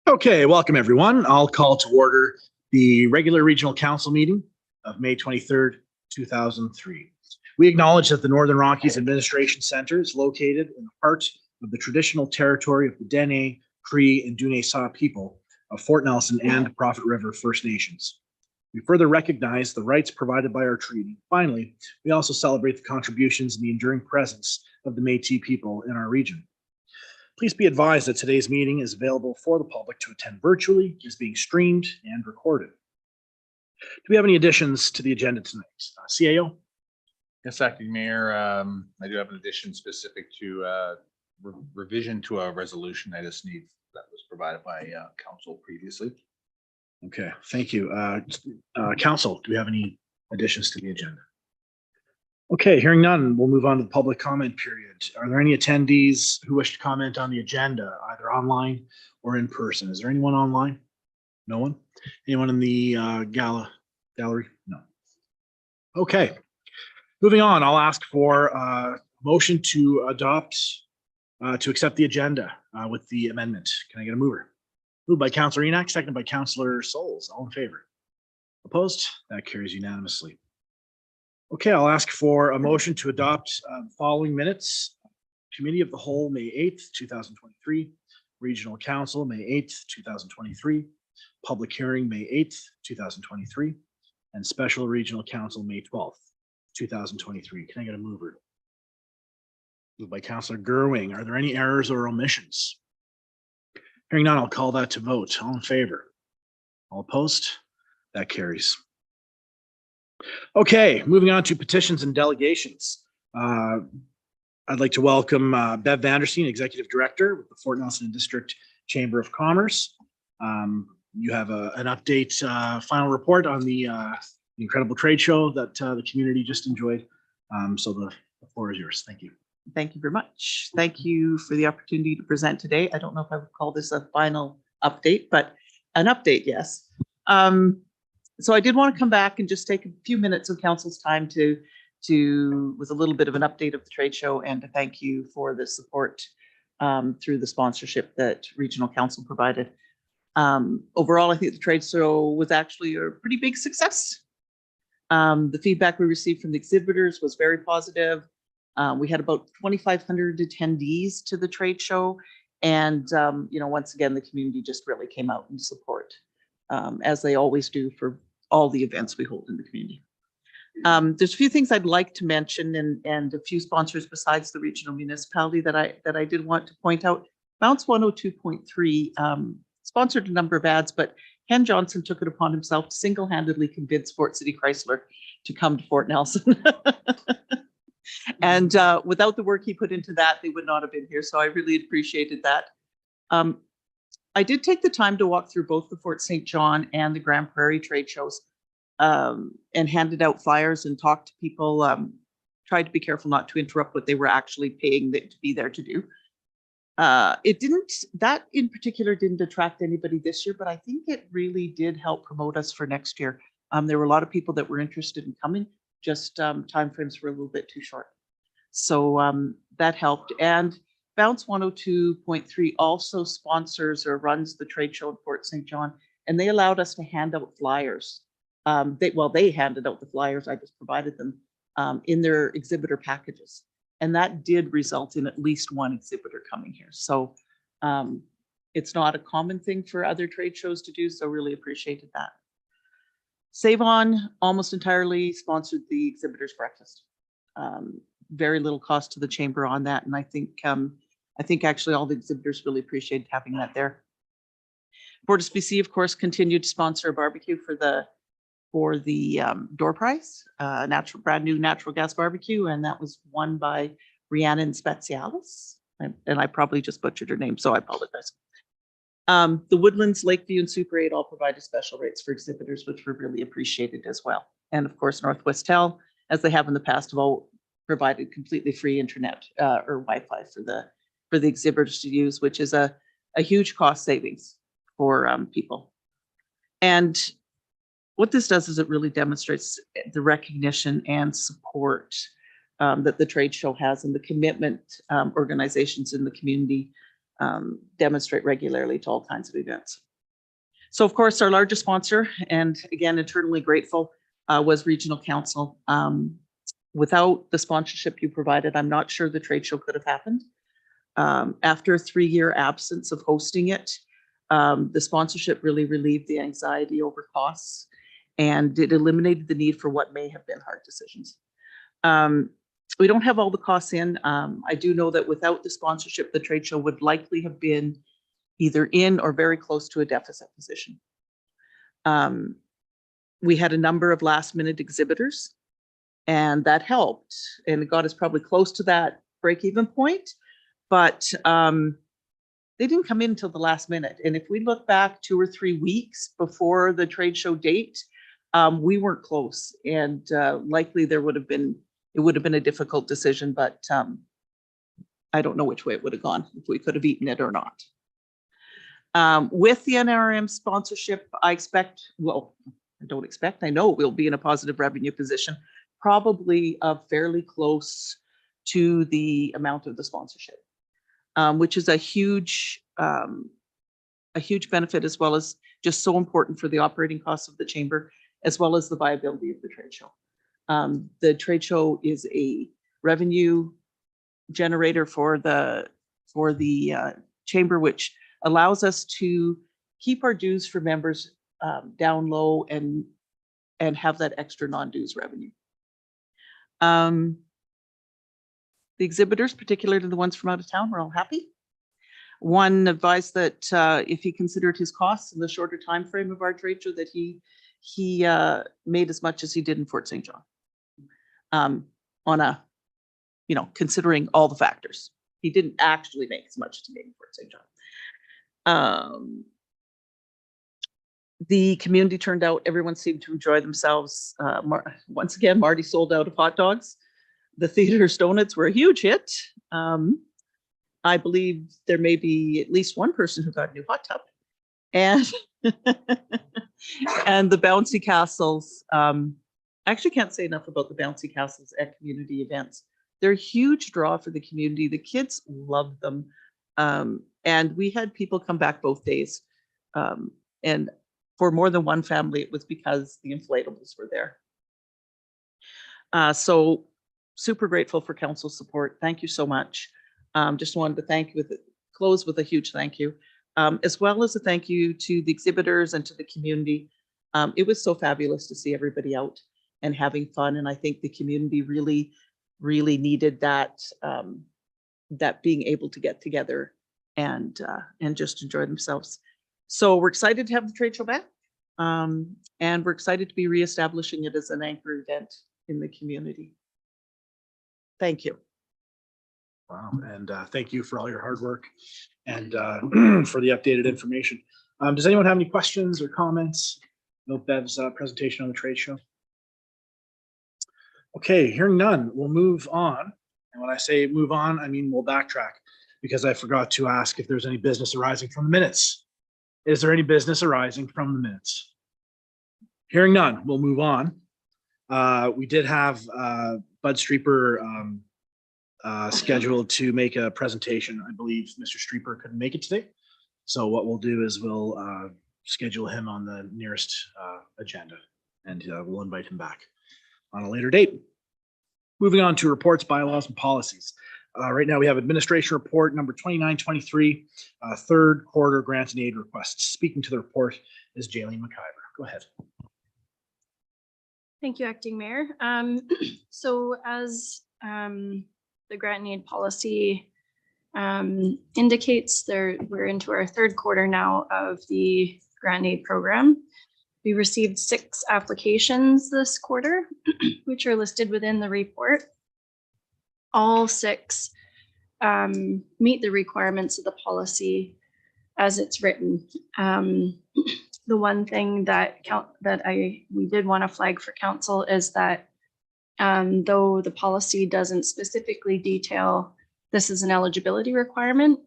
Okay, welcome everyone. I'll call to order the regular regional council meeting of May 23rd, 2003. We acknowledge that the Northern Rockies Administration Center is located in the heart of the traditional territory of the Dene, Cree, and Dune Saw people of Fort Nelson and Prophet River First Nations. We further recognize the rights provided by our treaty. Finally, we also celebrate the contributions and the enduring presence of the Métis people in our region. Please be advised that today's meeting is available for the public to attend virtually, is being streamed and recorded. Do we have any additions to the agenda tonight? CAO? Yes, Acting Mayor, I do have an addition specific to revision to a resolution. I just need that was provided by council previously. Okay, thank you. Council, do we have any additions to the agenda? Okay, hearing none, we'll move on to the public comment period. Are there any attendees who wish to comment on the agenda, either online or in person? Is there anyone online? No one? Anyone in the gallery? No. Okay, moving on, I'll ask for a motion to adopt, to accept the agenda with the amendment. Can I get a mover? Moved by Councillor Enoch, seconded by Councillor Souls. All in favor? Opposed? That carries unanimously. Okay, I'll ask for a motion to adopt the following minutes. Committee of the Whole, May 8th, 2023. Regional Council, May 8th, 2023. Public Hearing, May 8th, 2023. And Special Regional Council, May 12th, 2023. Can I get a mover? Moved by Councillor Gerwing. Are there any errors or omissions? Hearing none, I'll call that to vote. All in favor? All opposed? That carries. Okay, moving on to petitions and delegations. I'd like to welcome Bev Vandersteen, Executive Director with the Fort Nelson District Chamber of Commerce. You have an update, final report on the incredible trade show that the community just enjoyed. So the floor is yours. Thank you. Thank you very much. Thank you for the opportunity to present today. I don't know if I would call this a final update, but an update, yes. So I did want to come back and just take a few minutes of council's time to with a little bit of an update of the trade show and to thank you for the support through the sponsorship that Regional Council provided. Overall, I think the trade show was actually a pretty big success. The feedback we received from the exhibitors was very positive. We had about 2,500 attendees to the trade show. And, you know, once again, the community just really came out in support, as they always do for all the events we hold in the community. There's a few things I'd like to mention and a few sponsors besides the regional municipality that I did want to point out. Bounce 102.3 sponsored a number of ads, but Ken Johnson took it upon himself to single-handedly convince Fort City Chrysler to come to Fort Nelson. And without the work he put into that, they would not have been here. So I really appreciated that. I did take the time to walk through both the Fort St. John and the Grand Prairie trade shows and handed out flyers and talked to people, tried to be careful not to interrupt what they were actually paying to be there to do. That in particular didn't attract anybody this year, but I think it really did help promote us for next year. There were a lot of people that were interested in coming, just timeframes were a little bit too short. So that helped. And Bounce 102.3 also sponsors or runs the trade show in Fort St. John, and they allowed us to hand out flyers. They handed out the flyers, I just provided them in their exhibitor packages. And that did result in at least one exhibitor coming here. So it's not a common thing for other trade shows to do, so really appreciated that. Save On almost entirely sponsored the exhibitors breakfast. Very little cost to the chamber on that, and I think actually all the exhibitors really appreciated having that there. Fortis BC, of course, continued to sponsor a barbecue for the door prize, brand new natural gas barbecue, and that was won by Rhiannon Specialis, and I probably just butchered her name, so I apologize. The Woodlands, Lakeview, and Super 8 all provided special rates for exhibitors, which were really appreciated as well. And of course, Northwest Tel, as they have in the past, have all provided completely free internet or Wi-Fi for the exhibitors to use, which is a huge cost savings for people. And what this does is it really demonstrates the recognition and support that the trade show has and the commitment organizations in the community demonstrate regularly to all kinds of events. So of course, our largest sponsor, and again, eternally grateful, was Regional Council. Without the sponsorship you provided, I'm not sure the trade show could have happened. After a 3-year absence of hosting it, the sponsorship really relieved the anxiety over costs, and it eliminated the need for what may have been hard decisions. We don't have all the costs in. I do know that without the sponsorship, the trade show would likely have been either in or very close to a deficit position. We had a number of last minute exhibitors, and that helped, and it got us probably close to that break-even point, but they didn't come in until the last minute. And if we look back 2 or 3 weeks before the trade show date, we weren't close, and likely it would have been a difficult decision, but I don't know which way it would have gone, if we could have eaten it or not. With the NRM sponsorship, I know we'll be in a positive revenue position, probably fairly close to the amount of the sponsorship, which is a huge benefit, as well as just so important for the operating costs of the chamber, as well as the viability of the trade show. The trade show is a revenue generator for the chamber, which allows us to keep our dues for members down low and have that extra non-dues revenue. The exhibitors, particularly the ones from out of town, were all happy. One advised that if he considered his costs in the shorter time frame of our trade show, that he made as much as he did in Fort St. John. On a, considering all the factors. He didn't actually make as much as he made in Fort St. John. The community turned out, everyone seemed to enjoy themselves. Once again, Marty sold out of hot dogs. The theater's donuts were a huge hit. I believe there may be at least one person who got a new hot tub. And, and the bouncy castles. I actually can't say enough about the bouncy castles at community events. They're a huge draw for the community. The kids love them. And we had people come back both days. And for more than one family, it was because the inflatables were there. So super grateful for council support. Thank you so much. Just wanted to close with a huge thank you, as well as a thank you to the exhibitors and to the community. It was so fabulous to see everybody out and having fun. And I think the community really, really needed that, that being able to get together and just enjoy themselves. So we're excited to have the trade show back. And we're excited to be reestablishing it as an anchor event in the community. Thank you. Wow, and thank you for all your hard work and for the updated information. Does anyone have any questions or comments about Bev's presentation on the trade show? Okay, hearing none, we'll move on. And when I say move on, I mean we'll backtrack, because I forgot to ask if there's any business arising from the minutes. Is there any business arising from the minutes? Hearing none, we'll move on. We did have Bud Streeper scheduled to make a presentation. I believe Mr. Streeper couldn't make it today. So what we'll do is we'll schedule him on the nearest agenda, and we'll invite him back on a later date. Moving on to reports, bylaws, and policies. Right now we have administration report number 2923, third quarter grant and aid requests. Speaking to the report is Jaylene McIver. Go ahead. Thank you, Acting Mayor. So as the grant and aid policy indicates, we're into our third quarter now of the grant and aid program. We received 6 applications this quarter, which are listed within the report. All 6 meet the requirements of the policy as it's written. The one thing that we did want to flag for council is that though the policy doesn't specifically detail this is an eligibility requirement,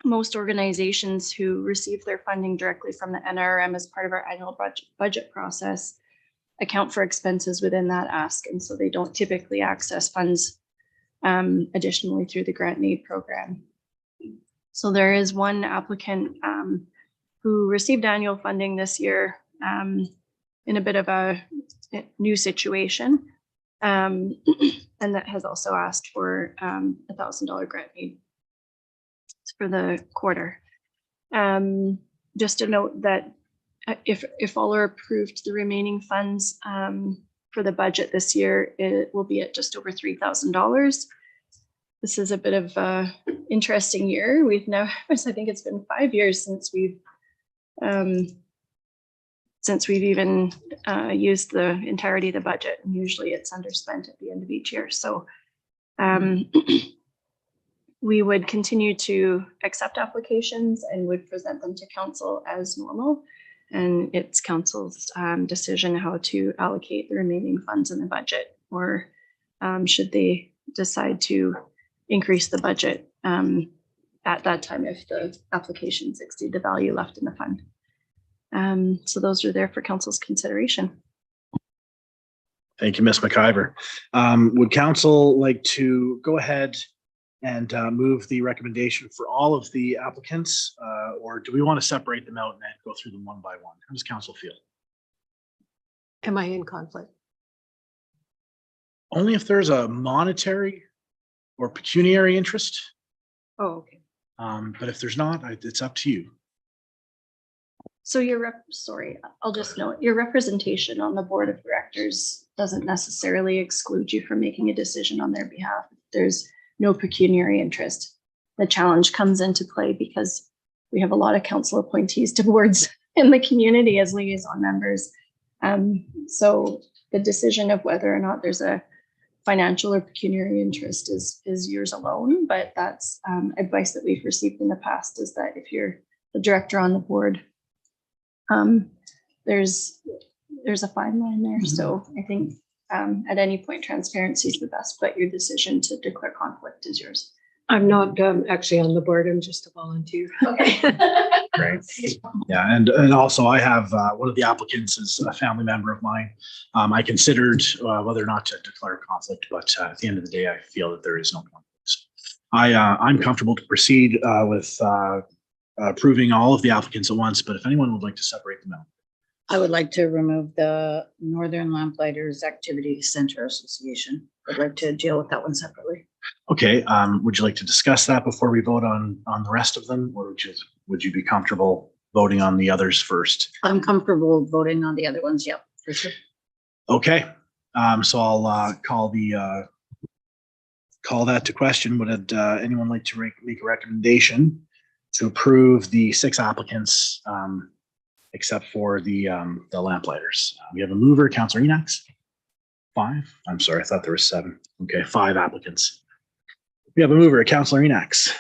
most organizations who receive their funding directly from the NRM as part of our annual budget process account for expenses within that ask, and so they don't typically access funds additionally through the grant and aid program. So there is one applicant who received annual funding this year in a bit of a new situation. And that has also asked for $1,000 grant aid for the quarter. Just to note that if all are approved, the remaining funds for the budget this year, it will be at just over $3,000. This is a bit of an interesting year. We've now, I think it's been 5 years since we've even used the entirety of the budget, and usually it's underspent at the end of each year. So we would continue to accept applications and would present them to council as normal. And it's council's decision how to allocate the remaining funds in the budget, or should they decide to increase the budget at that time if the applications exceed the value left in the fund. So those are there for council's consideration. Thank you, Ms. McIver. Would council like to go ahead and move the recommendation for all of the applicants, or do we want to separate them out and then go through them one by one? How does council feel? Am I in conflict? Only if there's a monetary or pecuniary interest, Oh, okay. but if there's not, it's up to you. So sorry, I'll just note, your representation on the board of directors doesn't necessarily exclude you from making a decision on their behalf. There's no pecuniary interest. The challenge comes into play because we have a lot of council appointees to boards in the community as liaison members. So the decision of whether or not there's a financial or pecuniary interest is yours alone, but that's advice that we've received in the past, is that if you're the director on the board, there's a fine line there. So I think at any point, transparency is the best, but your decision to declare conflict is yours. I'm not actually on the board. I'm just a volunteer. Okay. Great. Yeah, and also I have one of the applicants is a family member of mine. I considered whether or not to declare conflict, but at the end of the day, I feel that there is no conflict. I'm comfortable to proceed with approving all of the applicants at once, but if anyone would like to separate them out. I would like to remove the Northern Lamplighters Activity Center Association. I'd like to deal with that one separately. Okay, would you like to discuss that before we vote on the rest of them, or would you be comfortable voting on the others first? I'm comfortable voting on the other ones. Yep, for sure. Okay, so I'll call that to question. Would anyone like to make a recommendation to approve the 6 applicants, except for the Lamplighters? We have a mover, Councillor Enax. 5. I'm sorry, I thought there was 7. Okay, 5 applicants. We have a mover, Councillor Enax.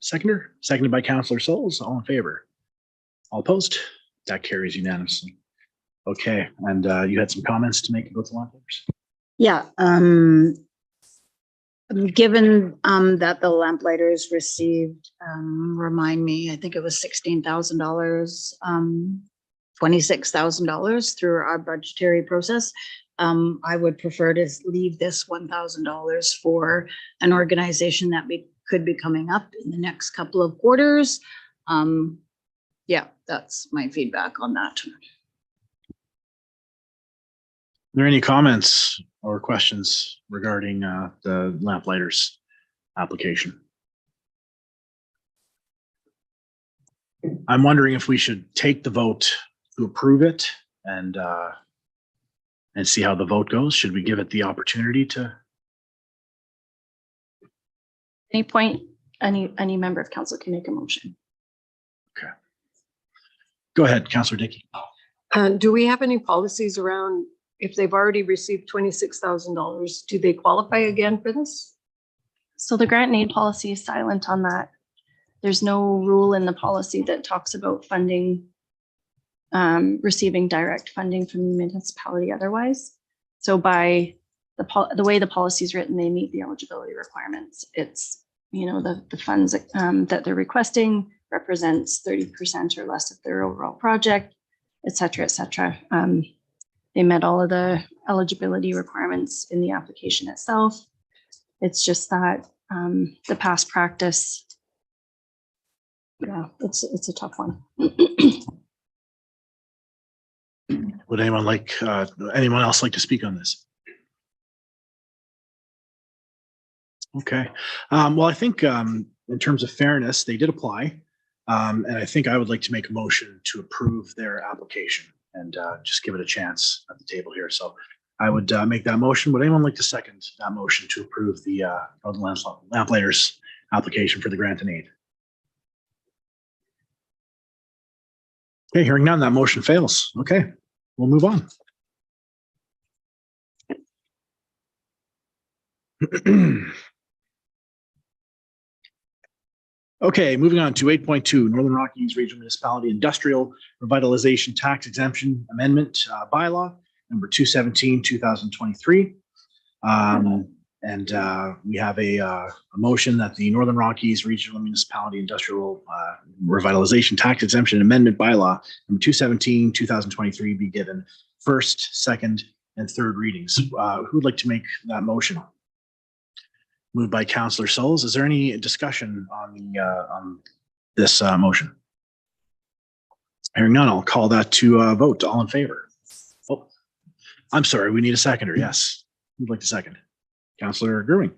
Seconded by Councillor Souls. All in favor? All opposed? That carries unanimously. Okay, and you had some comments to make about the Lamplighters? Yeah. Given that the Lamplighters received, remind me, I think it was $16,000, $26,000 through our budgetary process. I would prefer to leave this $1,000 for an organization that could be coming up in the next couple of quarters. Yeah, that's my feedback on that. Are there any comments or questions regarding the Lamplighters application? I'm wondering if we should take the vote to approve it and see how the vote goes. Should we give it the opportunity to? Any point, any member of council can make a motion. Okay. Go ahead, Councillor Dickey. Do we have any policies around if they've already received $26,000, do they qualify again for this? So the grant and aid policy is silent on that. There's no rule in the policy that talks about funding, receiving direct funding from the municipality otherwise. So by the way the policy is written, they meet the eligibility requirements. It's, you know, the funds that they're requesting represents 30% or less of their overall project, et cetera, et cetera. They met all of the eligibility requirements in the application itself. It's just that the past practice Yeah, it's a tough one. Would anyone else like to speak on this? Okay. Well, I think in terms of fairness, they did apply. And I think I would like to make a motion to approve their application and just give it a chance at the table here. So I would make that motion. Would anyone like to second that motion to approve the Northern Lamplighters application for the grant and aid? Okay, hearing none, that motion fails. Okay, we'll move on. Okay, moving on to 8.2, Northern Rockies Regional Municipality Industrial Revitalization Tax Exemption Amendment Bylaw, number 217, 2023. We have a motion that the Northern Rockies Regional Municipality Industrial Revitalization Tax Exemption Amendment Bylaw, number 217, 2023 be given first, second, and third readings. Who would like to make that motion? Moved by Councillor Souls. Is there any discussion on this motion? Hearing none, I'll call that to vote. All in favor? Oh, I'm sorry. We need a seconder. Yes. Who'd like to second? Councillor Grooming.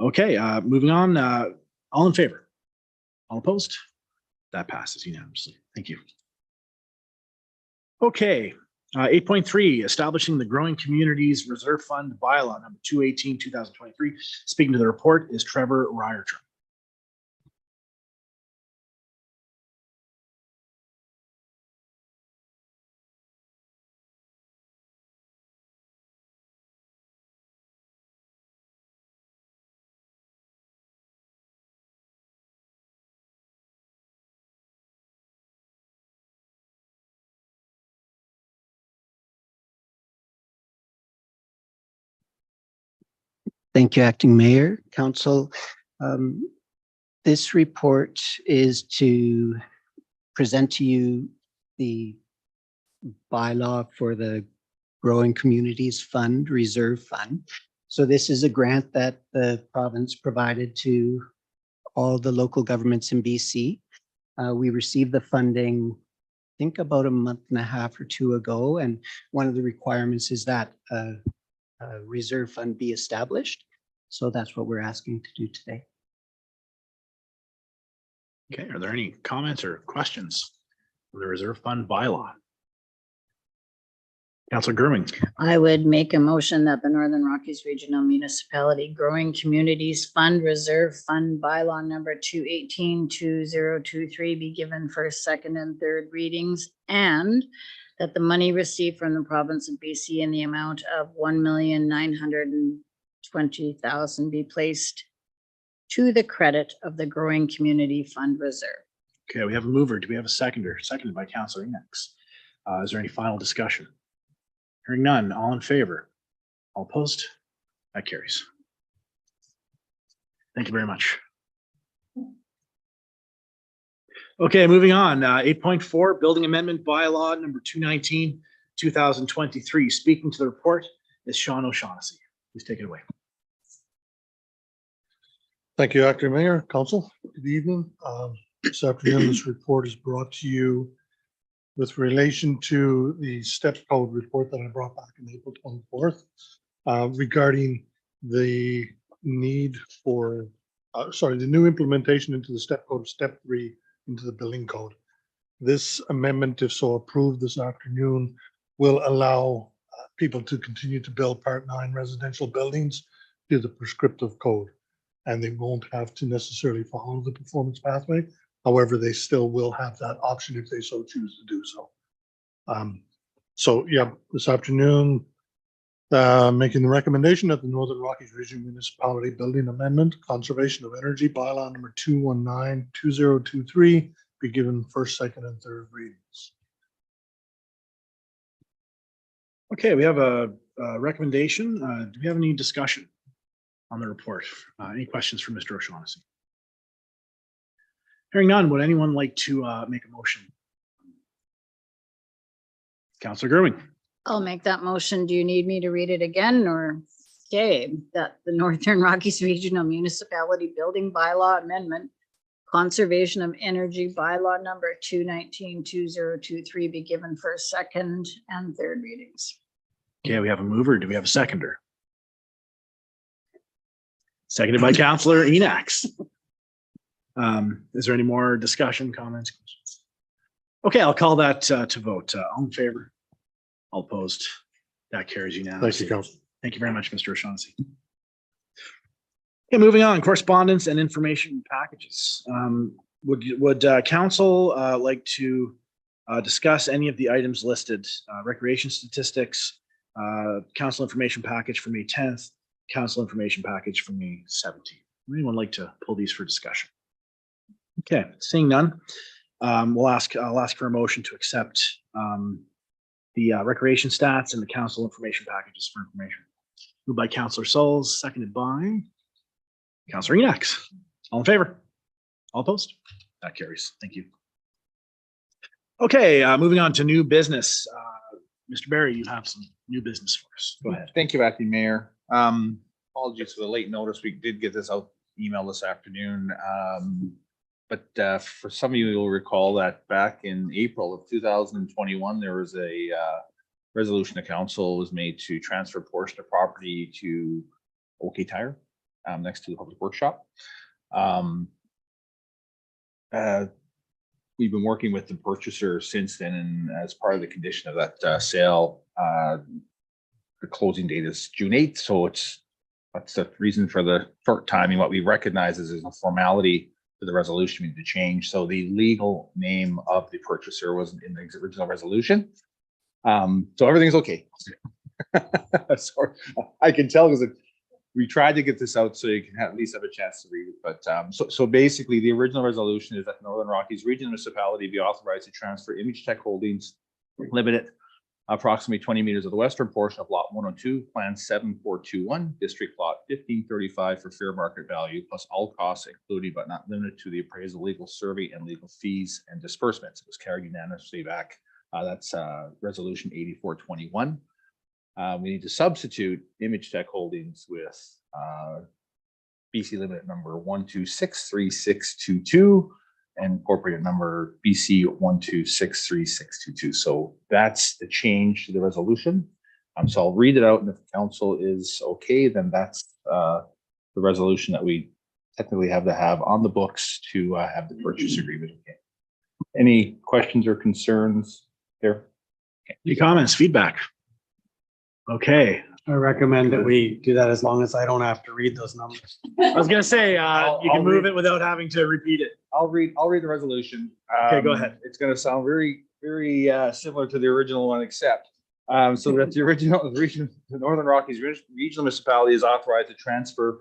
Okay, moving on. All in favor? All opposed? That passes unanimously. Thank you. Okay, 8.3, establishing the Growing Communities Reserve Fund Bylaw, number 218, 2023. Speaking to the report is Trevor Ryertron. Thank you, Acting Mayor, Council. This report is to present to you the bylaw for the Growing Communities Fund, Reserve Fund. So this is a grant that the province provided to all the local governments in BC. We received the funding, I think about a month and a half or two ago, and one of the requirements is that a reserve fund be established. So that's what we're asking to do today. Okay, are there any comments or questions on the Reserve Fund bylaw? Councillor Grooming. I would make a motion that the Northern Rockies Regional Municipality Growing Communities Fund Reserve Fund Bylaw number 218, 2023 be given first, second, and third readings, and that the money received from the province of BC in the amount of $1,920,000 be placed to the credit of the Growing Community Fund Reserve. Okay, we have a mover. Do we have a seconder? Seconded by Councillor Innes. Is there any final discussion? Hearing none, all in favor? All opposed? That carries. Thank you very much. Okay, moving on. 8.4, Building Amendment Bylaw number 219, 2023. Speaking to the report is Sean O'Shaughnessy. Please take it away. Thank you, Acting Mayor, Council. Good evening. This afternoon, this report is brought to you with relation to the step code report that I brought back on April 24th regarding the need for, the new implementation into the step code, step 3 into the building code. This amendment, if so approved this afternoon, will allow people to continue to build Part 9 residential buildings to the prescriptive code. And they won't have to necessarily follow the performance pathway. However, they still will have that option if they so choose to do so. This afternoon, making the recommendation that the Northern Rockies Regional Municipality Building Amendment, Conservation of Energy Bylaw number 219, 2023 be given first, second, and third readings. Okay, we have a recommendation. Do we have any discussion on the report? Any questions for Mr. O'Shaughnessy? Hearing none, would anyone like to make a motion? Councillor Grooming. I'll make that motion. Do you need me to read it again, or? Okay, that the Northern Rockies Regional Municipality Building Bylaw Amendment, conservation of energy bylaw number 219-2023 be given first, second, and third readings. Okay, we have a mover. Do we have a seconder? Seconded by Councillor Enax. Is there any more discussion, comments? Questions? Okay, I'll call that to vote. All in favor? All opposed? That carries Thank unanimously. you, Council. Thank you very much, Mr. O'Shaughnessy. Okay, moving on, correspondence and information packages. Would council like to discuss any of the items listed? Recreation statistics, council information package for May 10th, council information package for May 17th. Would anyone like to pull these for discussion? Okay, seeing none, I'll ask for a motion to accept the recreation stats and the council information packages for information. Moved by Councillor Souls, seconded by Councillor Enax. All in favor? All opposed? That carries. Thank you. Okay, moving on to new business. Mr. Barry, you have some new business for us. Go ahead. Thank you, Acting Mayor. Apologies for the late notice. We did get this out email this afternoon. But for some of you, you'll recall that back in April of 2021, there was a resolution the council was made to transfer a portion of property to OK Tire next to the public workshop. We've been working with the purchaser since then, and as part of the condition of that sale, the closing date is June 8th. So that's the reason for the short timing. What we recognize is a formality to the resolution we need to change. So the legal name of the purchaser wasn't in the original resolution. So everything's okay. Sorry, I can tell because we tried to get this out so you can at least have a chance to read it. But so basically, the original resolution is that Northern Rockies Regional Municipality be authorized to transfer Image Tech Holdings Limited approximately 20 meters of the western portion of Lot 102, Plan 7421, District Lot 1535 for fair market value, plus all costs including but not limited to the appraisal, legal survey, and legal fees and disbursements. It was carried unanimously back. That's Resolution 8421. We need to substitute Image Tech Holdings with BC Limited number 1263622 and incorporated number BC 1263622. So that's the change to the resolution. So I'll read it out, and if the council is okay, then that's the resolution that we technically have to have on the books to have the purchase agreement. Okay. Any questions or concerns here? Any comments, feedback? Okay, I recommend that we do that as long as I don't have to read those numbers. I was gonna say, you I'll can move read- it without having to repeat it. I'll read the resolution. Okay, go ahead. It's gonna sound very similar to the original one, except so that the Northern Rockies Regional Municipality is authorized to transfer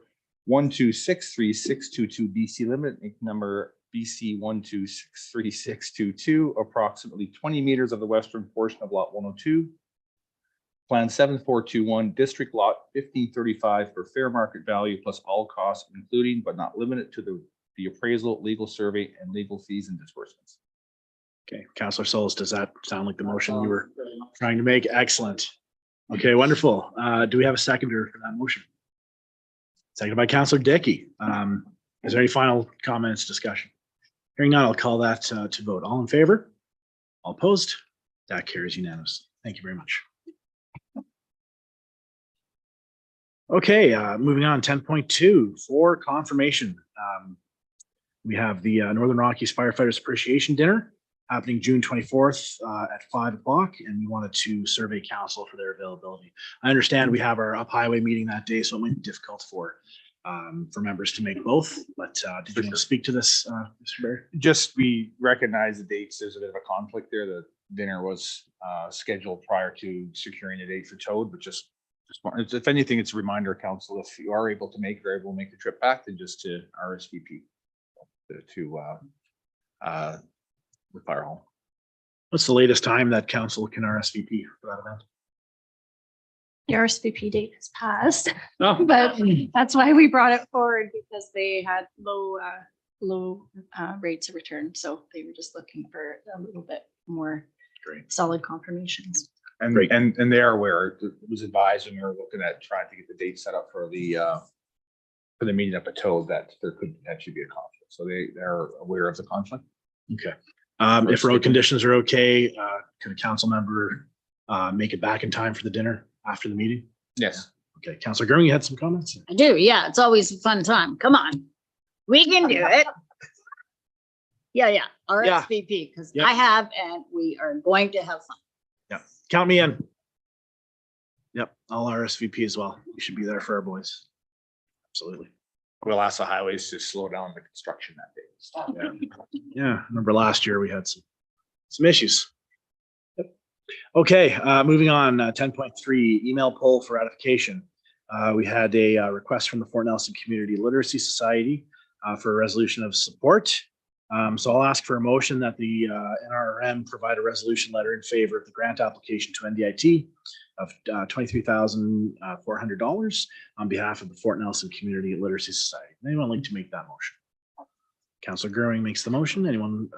1263622 BC Limited, Inc. number BC 1263622, approximately 20 meters of the western portion of Lot 102. Plan 7421, District Lot 1535 for fair market value plus all costs, including but not limited to the appraisal, legal survey, and legal fees and disbursements. Okay, Councillor Souls, does that sound like the motion you were trying to make? Excellent. Okay, wonderful. Do we have a seconder for that motion? Seconded by Councillor Dickey. Is there any final comments, discussion? Hearing none, I'll call that to vote. All in favor? All opposed? That carries unanimously. Thank you very much. Okay, moving on, 10.2 for confirmation. We have the Northern Rockies Firefighters Appreciation Dinner happening June 24th at 5 o'clock, and we wanted to survey council for their availability. I understand we have our up highway meeting that day, so it might be difficult for members to make both, but did you want to speak to this, Mr. Barry? Just we recognize the dates. There's a bit of a conflict there. The dinner was scheduled prior to securing a date for Toad, but just if anything, it's a reminder, council, if you are able to make or able to make the trip back, then just to RSVP to the fire hall. What's the latest time that council can RSVP for that event? The RSVP date has passed, Oh, but that's why we brought it forward, because they had low rates of return. So they were just looking for a little bit more great. solid confirmations. And Great. and they are aware. It was advised when we were looking at trying to get the date set up for the meeting up at Toad that there could actually be a conflict. so they're aware of the conflict. Okay. If road conditions are okay, could a council member make it back in time for the dinner after the meeting? Yes. Okay, Councillor Gurring, you had some comments? I do, yeah, it's always a fun time. Come on. We can do it. Yeah, RSVP, because Yeah. I have, and we are going to have fun. Yeah, count me in. Yep, I'll RSVP as well. We should be there for our boys. Absolutely. We'll ask the highways to slow down the construction that day. Yeah, I remember last year we had some issues. Yep. Okay, moving on, 10.3, email poll for ratification. We had a request from the Fort Nelson Community Literacy Society for a resolution of support. So I'll ask for a motion that the NRM provide a resolution letter in favor of the grant application to NDIT of $23,400 on behalf of the Fort Nelson Community Literacy Society. Anyone like to make that motion? Councillor Gurring makes the motion. Anyone,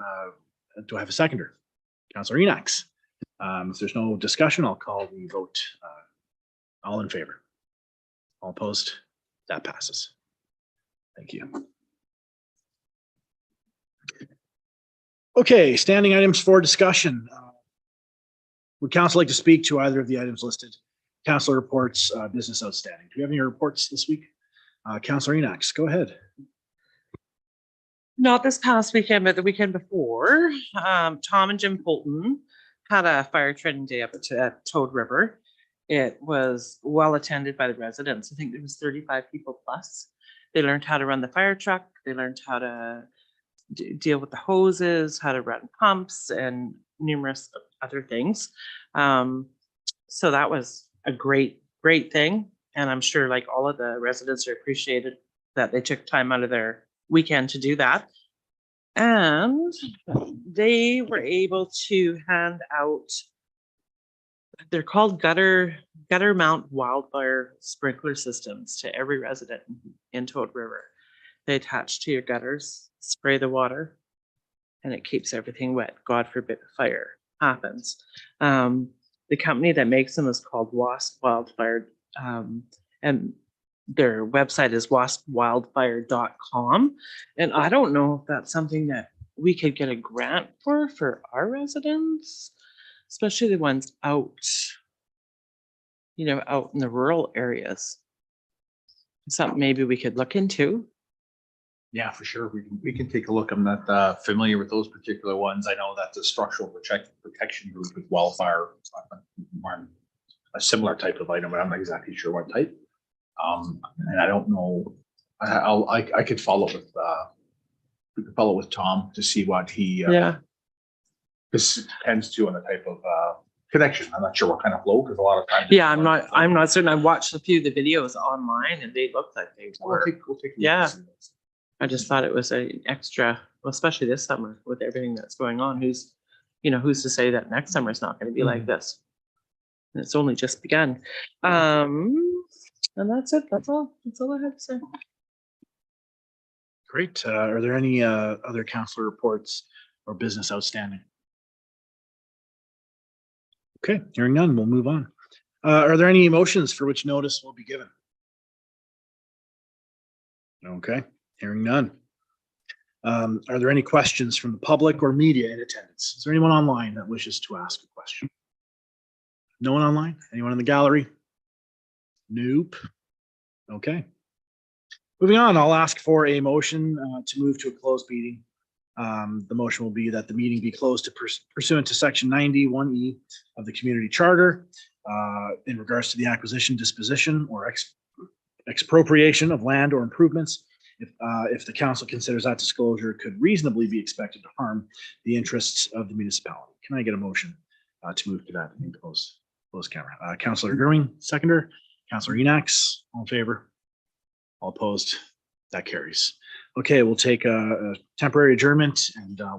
do I have a seconder? Councillor Enox. If there's no discussion, I'll call the vote. All in favor? All opposed? That passes. Thank you. Okay, standing items for discussion. Would council like to speak to either of the items listed? Councillor Reports, business outstanding. Do we have any reports this week? Councillor Enox, go ahead. Not this past weekend, but the weekend before, Tom and Jim Fulton had a fire training day up at Toad River. It was well attended by the residents. I think there was 35 people plus. They learned how to run the fire truck. They learned how to deal with the hoses, how to run pumps, and numerous other things. So that was a great thing. And I'm sure like all of the residents are appreciated that they took time out of their weekend to do that. And they were able to hand out, they're called gutter mount wildfire sprinkler systems to every resident in Toad River. They attach to your gutters, spray the water, and it keeps everything wet. God forbid a fire happens. The company that makes them is called Wasp Wildfire, and their website is waspwildfire.com. And I don't know if that's something that we could get a grant for our residents, especially the ones out, out in the rural areas. Something maybe we could look into. Yeah, for sure. We can take a look. I'm not familiar with those particular ones. I know that the structural protection group with wildfire, a similar type of item, but I'm not exactly sure what type. And I don't know. I could follow with we could follow with Tom to see what he this tends to on the type of connection. I'm not sure what kind of flow, because a lot of times. Yeah, I'm not certain. I watched a few of the videos online and they looked like they were. We'll take a look Yeah. and see those. I just thought it was an extra, well, especially this summer with everything that's going on. Who's to say that next summer is not going to be like this? And it's only just begun. And that's it. That's all I have to say. Great. Are there any other councillor reports or business outstanding? Okay, hearing none, we'll move on. Are there any motions for which notice will be given? Okay, hearing none. Are there any questions from the public or media in attendance? Is there anyone online that wishes to ask a question? No one online? Anyone in the gallery? Nope. Okay. Moving on, I'll ask for a motion to move to a closed meeting. The motion will be that the meeting be closed to pursuant to section 91E of the community charter in regards to the acquisition, disposition, or expropriation of land or improvements. If the council considers that disclosure could reasonably be expected to harm the interests of the municipality. Can I get a motion to move to that in closed camera? Councillor Gurring, seconder. Councillor Enox, all in favor? All opposed? That carries. Okay, we'll take a temporary adjournment and we'll